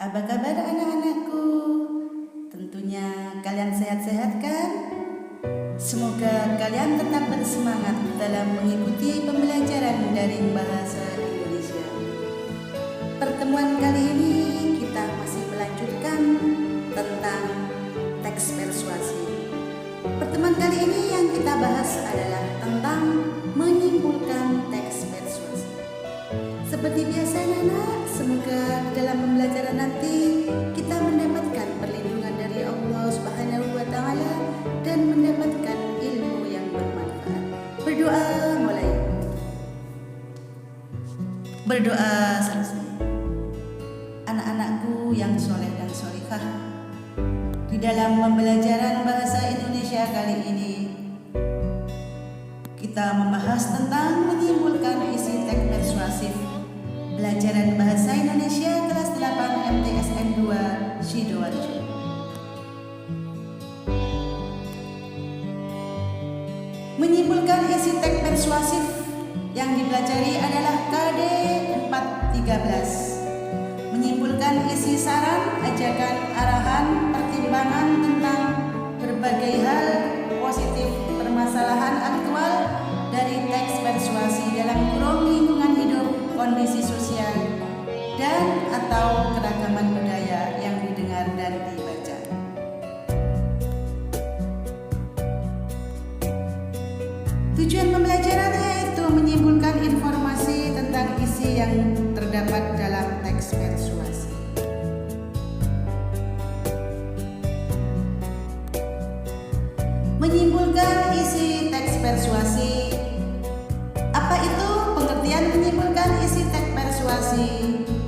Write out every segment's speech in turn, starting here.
Apa kabar anak-anakku? Tentunya kalian sehat-sehat kan? Semoga kalian tetap bersemangat dalam mengikuti pembelajaran daring bahasa Indonesia. Pertemuan kali ini kita masih melanjutkan tentang teks persuasi. Pertemuan kali ini yang kita bahas adalah tentang menyimpulkan teks persuasi. Seperti biasa anak-anak, semoga dalam pembelajaran nanti kita mendapatkan perlindungan dari Allah Subhanahu wa Ta'ala dan mendapatkan ilmu yang bermanfaat. Berdoa mulai. Berdoa selesai. Anak-anakku yang soleh dan solihah, di dalam pembelajaran bahasa Indonesia kali ini kita membahas tentang menyimpulkan isi teks persuasif pelajaran bahasa Indonesia kelas 8 MTSN 2 Sidoarjo. Menyimpulkan isi teks persuasif yang dipelajari adalah KD 413. Menyimpulkan isi saran, ajakan, arahan, pertimbangan tentang berbagai hal positif permasalahan aktual dari teks persuasi dalam kurung lingkungan hidup, kondisi sosial, dan atau keragaman budaya yang didengar dan dibaca. Tujuan pembelajaran yaitu menyimpulkan informasi tentang isi yang terdapat dalam teks persuasi. Menyimpulkan isi teks persuasi. Apa itu pengertian menyimpulkan isi teks persuasi?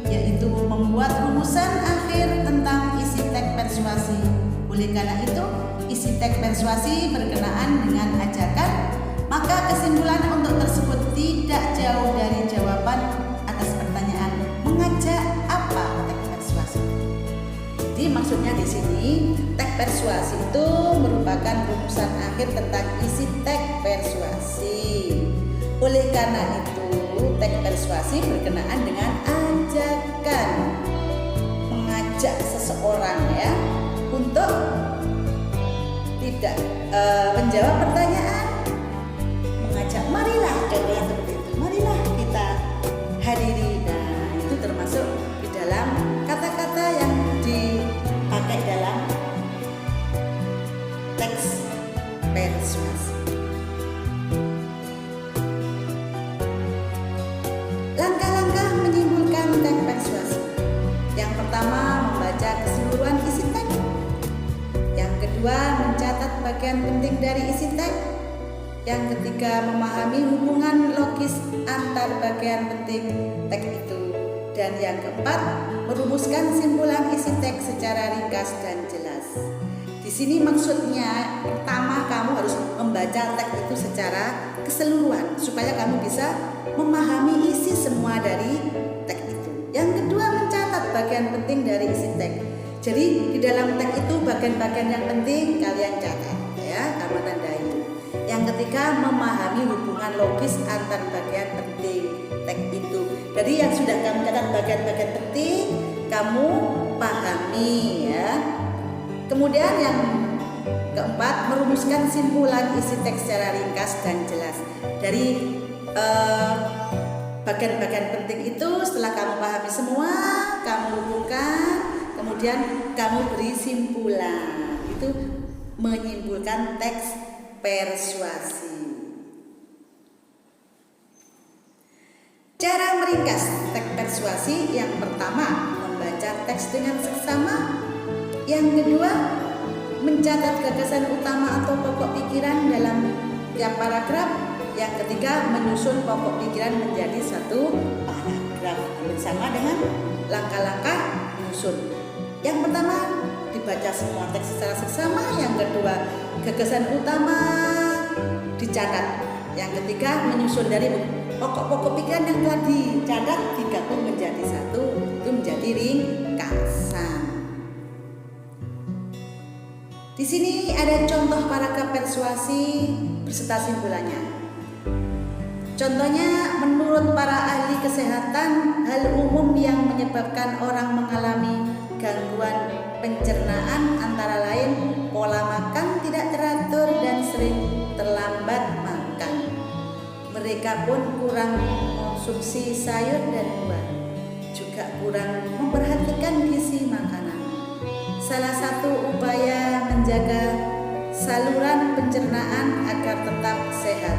Yaitu membuat rumusan akhir tentang isi teks persuasi. Oleh karena itu, isi teks persuasi berkenaan dengan ajakan, maka kesimpulan untuk tersebut tidak jauh dari jawaban atas pertanyaan mengajak apa teks persuasi. Jadi maksudnya di sini teks persuasi itu merupakan rumusan akhir tentang isi teks persuasi. Oleh karena itu, teks persuasi berkenaan dengan ajakan, mengajak seseorang ya untuk tidak menjawab pertanyaan, mengajak marilah, contohnya seperti itu, marilah kita hadiri. Nah, itu termasuk di dalam kata-kata yang dipakai dalam teks persuasi. Langkah-langkah menyimpulkan teks persuasi. Yang pertama, membaca keseluruhan isi teks. Yang kedua, mencatat bagian penting dari isi teks. Yang ketiga, memahami hubungan logis antar bagian penting teks itu. Dan yang keempat, merumuskan simpulan isi teks secara ringkas dan jelas. Di sini maksudnya pertama kamu harus membaca teks itu secara keseluruhan supaya kamu bisa memahami isi semua dari teks itu. Yang kedua, mencatat bagian penting dari isi teks. Jadi di dalam teks itu bagian-bagian yang penting kalian catat ya, kamu tandai. Yang ketiga, memahami hubungan logis antar bagian penting teks itu. Jadi yang sudah kamu catat bagian-bagian penting kamu pahami ya. Kemudian yang keempat, merumuskan simpulan isi teks secara ringkas dan jelas. Dari bagian-bagian penting itu setelah kamu pahami semua, kamu hubungkan, kemudian kamu beri simpulan. Itu menyimpulkan teks persuasi. Cara meringkas teks persuasi: yang pertama, membaca teks dengan seksama. Yang kedua, mencatat gagasan utama atau pokok pikiran dalam tiap paragraf. Yang ketiga, menyusun pokok pikiran menjadi satu paragraf bersama dengan langkah-langkah menyusun. Yang pertama, dibaca semua teks secara seksama. Yang kedua, gagasan utama dicatat. Yang ketiga, menyusun dari pokok-pokok pikiran yang telah dicatat digabung menjadi satu, itu menjadi ringkasan. Di sini ada contoh paragraf persuasi beserta simpulannya. Contohnya, menurut para ahli kesehatan, hal umum yang menyebabkan orang mengalami Gangguan pencernaan antara lain pola makan tidak teratur dan sering terlambat makan. Mereka pun kurang mengonsumsi sayur dan buah, juga kurang memperhatikan gizi makanan. Salah satu upaya menjaga saluran pencernaan agar tetap sehat,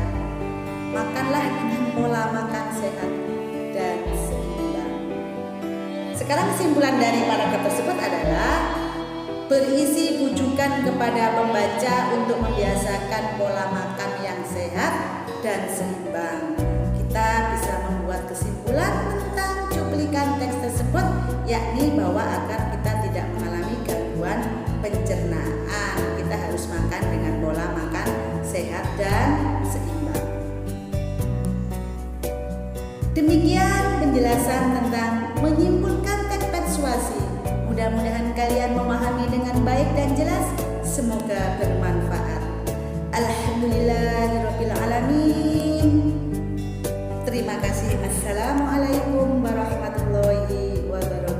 makanlah dengan pola makan sehat dan seimbang. Sekarang kesimpulan dari paragraf tersebut adalah berisi bujukan kepada pembaca untuk membiasakan pola makan yang sehat dan seimbang. Kita bisa membuat kesimpulan tentang cuplikan teks tersebut, yakni bahwa agar kita tidak mengalami gangguan pencernaan, kita harus makan dengan pola makan sehat dan seimbang. Demikian penjelasan tentang menyimpulkan teks persuasi. Mudah-mudahan kalian memahami dengan baik dan jelas. Semoga bermanfaat. Alhamdulillahirabbil alamin. Terima kasih. Assalamualaikum warahmatullahi wabarakatuh.